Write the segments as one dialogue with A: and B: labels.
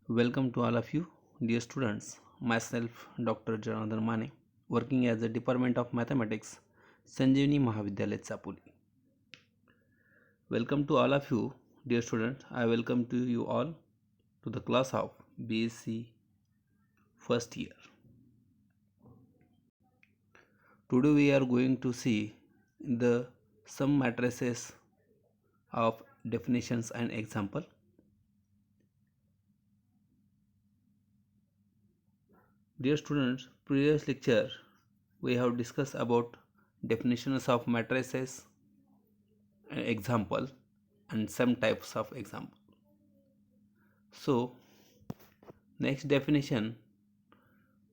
A: Welcome to all of you, dear students. Myself, Dr. Janardhan Mane, working as the Department of Mathematics, Sanjeevani Mahavidyalaya Chapuli. Welcome to all of you, dear students. I welcome to you all to the class of BSc first year. Today we are going to see the some matrices of definitions and example. Dear students, previous lecture we have discussed about definitions of matrices and example and some types of example. So next definition,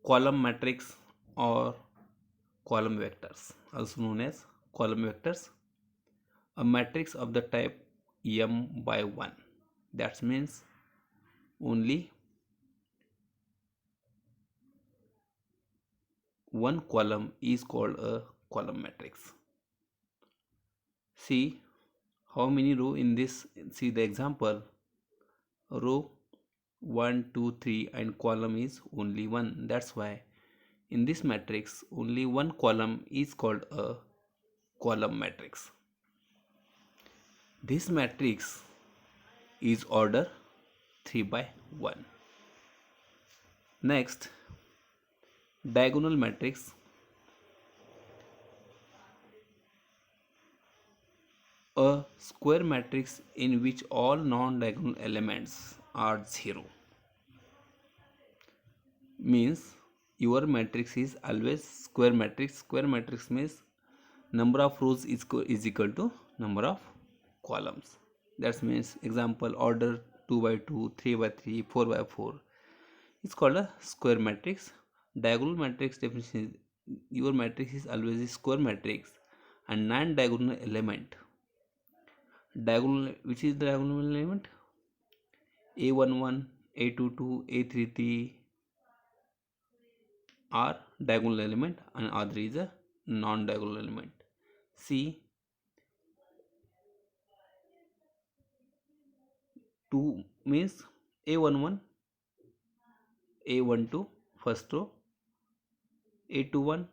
A: column matrix or column vectors, also known as column vectors, a matrix of the type m by 1. That means only one column is called a column matrix. See how many row in this. See the example, row 1 2 3 and column is only one. That's why in this matrix only one column is called a column matrix. This matrix is order 3 by 1. Next, diagonal matrix, a square matrix in which all non-diagonal elements are 0. Means your matrix is always square matrix. Square matrix means number of rows is equal to number of columns. That means example order 2 by 2, 3 by 3, 4 by 4. It's called a square matrix. Diagonal matrix definition is your matrix is always a square matrix and non-diagonal element. Diagonal, which is the diagonal element? A11, A22, A33 are diagonal element and other is a non-diagonal element. See 2 means A11, A12 first row, A21,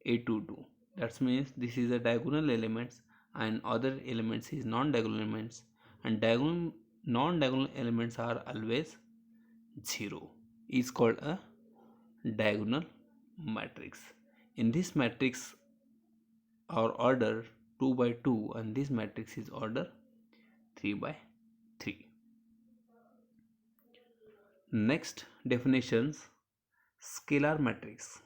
A: A22. That means this is a diagonal elements and other elements is non-diagonal elements, and diagonal non-diagonal elements are always 0. Is called a diagonal matrix. In this matrix our order 2 by 2 and this matrix is order 3 by 3. Next definitions, scalar matrix,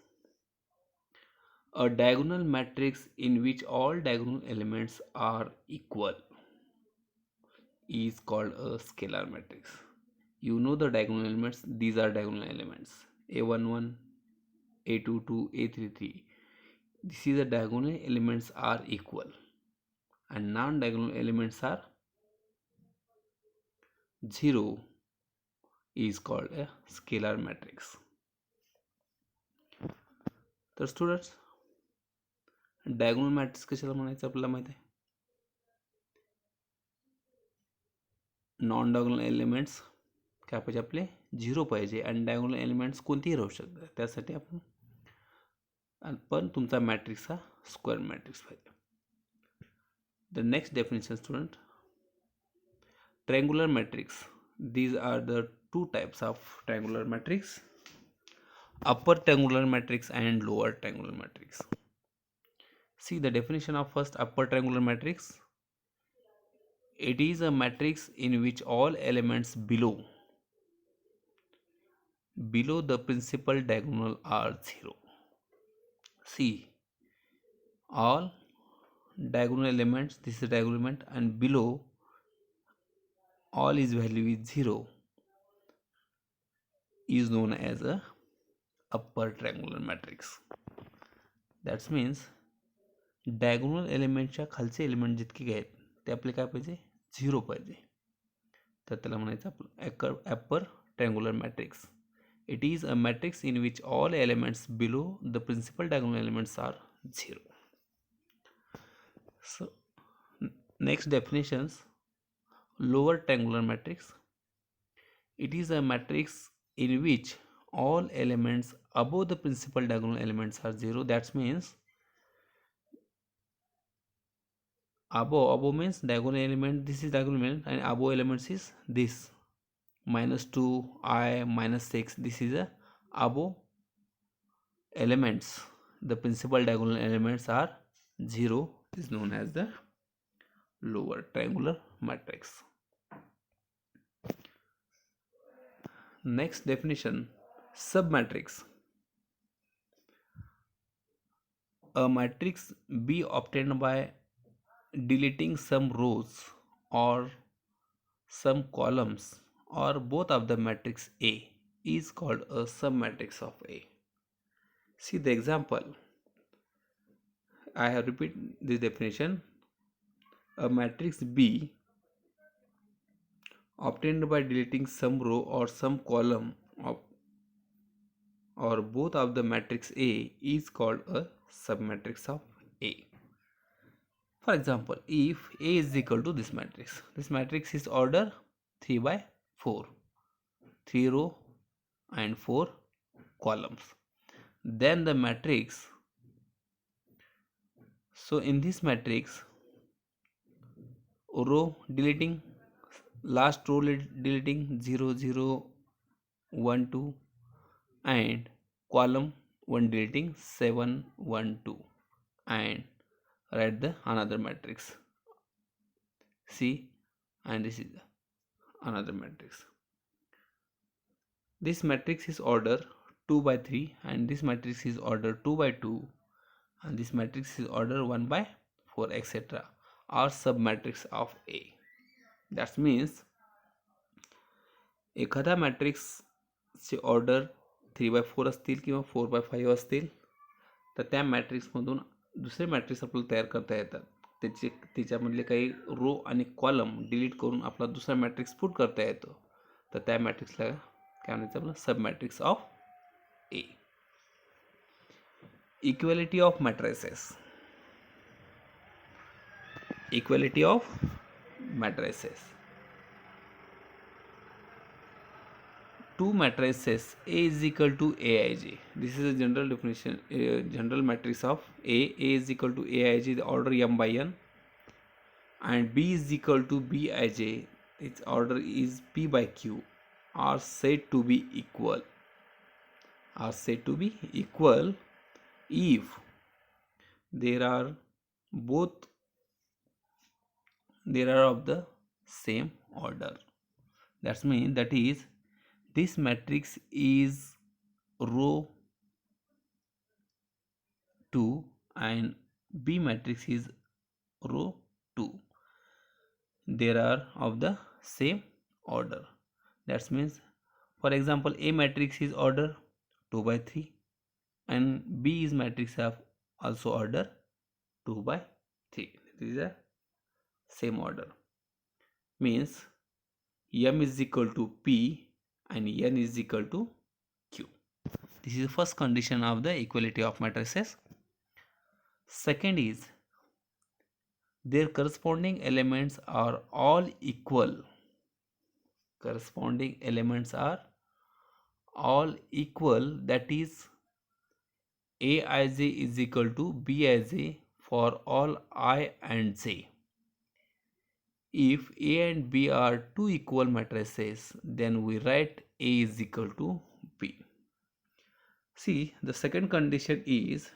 A: a diagonal matrix in which all diagonal elements are equal is called a scalar matrix. You know the diagonal elements, these are diagonal elements A11, A22, A33. This is the diagonal elements are equal and non-diagonal elements are 0 is called a scalar matrix. तर students diagonal matrix कशाला म्हणायचं आपल्याला माहिती आहे. Non diagonal elements काय पाहिजे आपले 0 पाहिजे आणि डायगोनल एलिमेंट्स कोणतेही राहू शकतात. त्यासाठी पण तुमचा मॅट्रिक्स हा स्क्वेअर मॅट्रिक्स पाहिजे. The next definition student, triangular matrix. These are the two types of triangular matrix, upper triangular matrix and lower triangular matrix. See the definition of first upper triangular matrix. It is a matrix in which all elements below the principal diagonal are 0. See all diagonal elements, this is diagonal element, and below all is value is 0 is known as a upper triangular matrix. That means diagonal एलिमेंटच्या खालचे element जितके आहेत ते आपले काय पाहिजे 0 पाहिजे. तर त्याला म्हणायचं आपलं upper triangular matrix. It is a matrix in which all elements below the principal diagonal elements are 0. So next definitions, lower triangular matrix. It is a matrix in which all elements above the principal diagonal elements are 0. That means above means diagonal element, this is diagonal element, and above elements is this -2 I -6. This is a above elements. The principal diagonal elements are 0, is known as the lower triangular matrix. Next definition, submatrix. A matrix B obtained by deleting some rows or some columns or both of the matrix A is called a submatrix of A. See the example. I have repeated this definition. A matrix B obtained by deleting some row or some column of or both of the matrix A is called a submatrix of A. For example, if A is equal to this matrix is order 3 by 4, 3 row and 4 columns. Then the matrix, so in this matrix, row deleting, last row deleting 0 0 1 2, and column 1 deleting 7 1 2, and write the another matrix C, and this is another matrix. This matrix is order 2 by 3, and this matrix is order 2 by 2, and this matrix is order 1 by 4, etc. are submatrix of A. That means एखादा मॅट्रिक्सचे order 3/4 असतील किंवा 4/5 असतील तर त्या मॅट्रिक्समधून दुसरे matrix आपल्याला तयार करता येतात. त्याच्यामधले काही रो आणि कॉलम डिलीट करून आपला दुसरा मॅट्रिक्स पुट करता येतो. तर त्या मॅट्रिक्सला काय म्हणायचं आपलं सब matrix of A. Equality of matrices. Equality of matrices. Two matrices A is equal to Aij. This is a general definition, general matrix of A. A is equal to Aij, the order m by n, and B is equal to Bij, its order is p by q, are said to be equal. Are said to be equal if there are of the same order. That means that is this matrix is row 2 and B matrix is row 2. They are of the same order. That means, for example, A matrix is order 2 by 3 and B is matrix of also order 2 by 3. This is a same order. Means m is equal to p and n is equal to q. This is the first condition of the equality of matrices. Second is their corresponding elements are all equal. Corresponding elements are all equal, that is Aij is equal to Bij for all I and j. If A and B are two equal matrices, then we write A is equal to B. See, the second condition is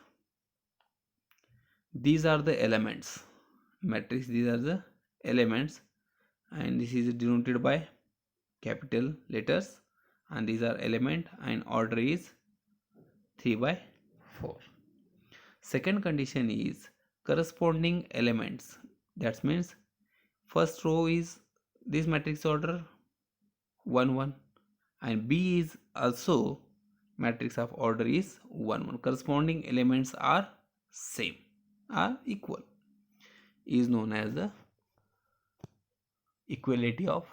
A: these are the elements. Matrix, these are the elements, and this is denoted by capital letters, and these are element, and order is 3 by 4. Second condition is corresponding elements. That means first row is this matrix order 1 1, and B is also matrix of order is 1 1. Corresponding elements are same, are equal, is known as the equality of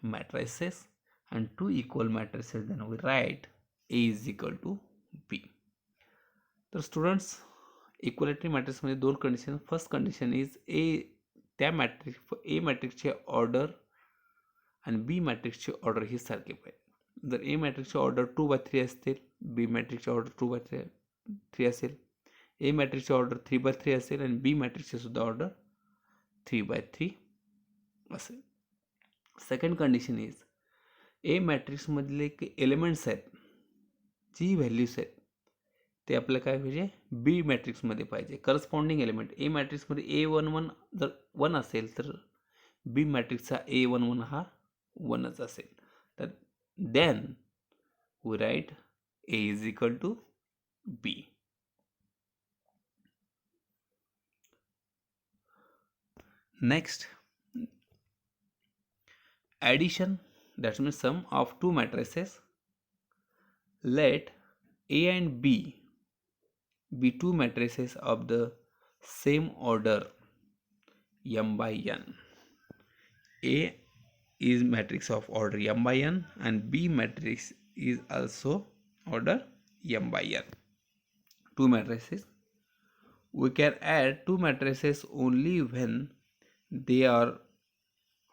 A: matrices. And two equal matrices, then we write A is equal to B. तर students, equality मॅट्रिक्समध्ये दोन condition. First condition is ए, त्या matrix ए मॅट्रिक्सचे order आणि B मॅट्रिक्सचे order ही सारखे पाहिजे. जर ए मॅट्रिक्सचे ऑर्डर 2/3 असतील, बी मॅट्रिक्सचे ऑर्डर 2/3 असेल, ए मॅट्रिक्सचे ऑर्डर 3/3 असेल आणि बी मॅट्रिक्सचे सुद्धा ऑर्डर 3/3 असेल. सेकंड कंडिशन इज ए मॅट्रिक्समधले एलिमेंट्स आहेत, जी व्हॅल्यूज आहेत ते आपल्याला काय पाहिजे, बी मॅट्रिक्समध्ये पाहिजे. करस्पॉन्डिंग एलिमेंट ए मॅट्रिक्समध्ये A11 जर 1 असेल तर बी मॅट्रिक्सचा A11 हा 1च असेल. तर then we write A is equal to B. Next, addition, that means sum of two matrices. Let A and B be two matrices of the same order m by n. A is matrix of order m by n and B matrix is also order m by n. Two matrices. We can add two matrices only when they are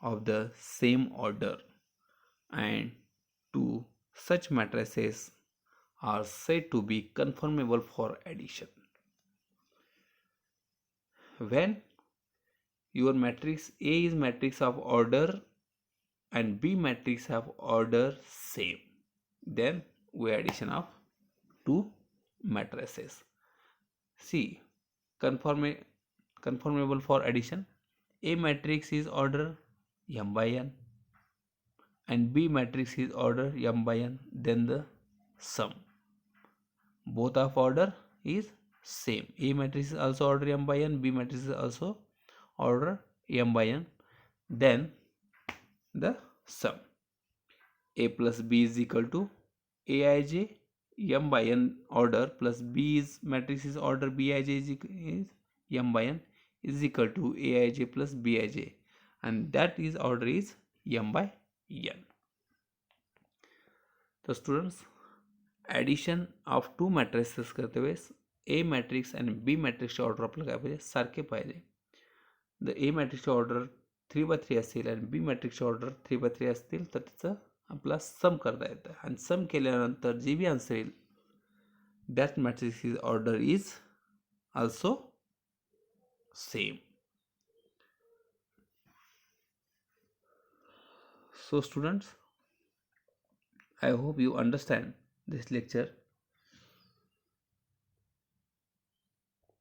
A: of the same order, and two such matrices are said to be conformable for addition. When your matrix A is matrix of order and B matrix of order same, then we addition of two matrices. See, conformable for addition, A matrix is order m by n and B matrix is order m by n, then the sum both of order is same. A matrix is also order m by n, B matrix is also order m by n, then the sum A plus B is equal to Aij m by n order plus B is matrix is order Bij is m by n is equal to Aij plus Bij, and that is order is m by n. So students, addition of two matrices करते वेळेस A matrix आणि B मॅट्रिक्सचे order आपल्याला काय पाहिजे, सारखे पाहिजे. जर ए मॅट्रिक्सचे ऑर्डर 3/3 असेल आणि बी मॅट्रिक्सचे ऑर्डर 3/3 असतील तर त्याचं आपला सम करता येतं, आणि सम केल्यानंतर जे बी आन्सर येईल that matrix is order is also same. So students, I hope you understand this lecture.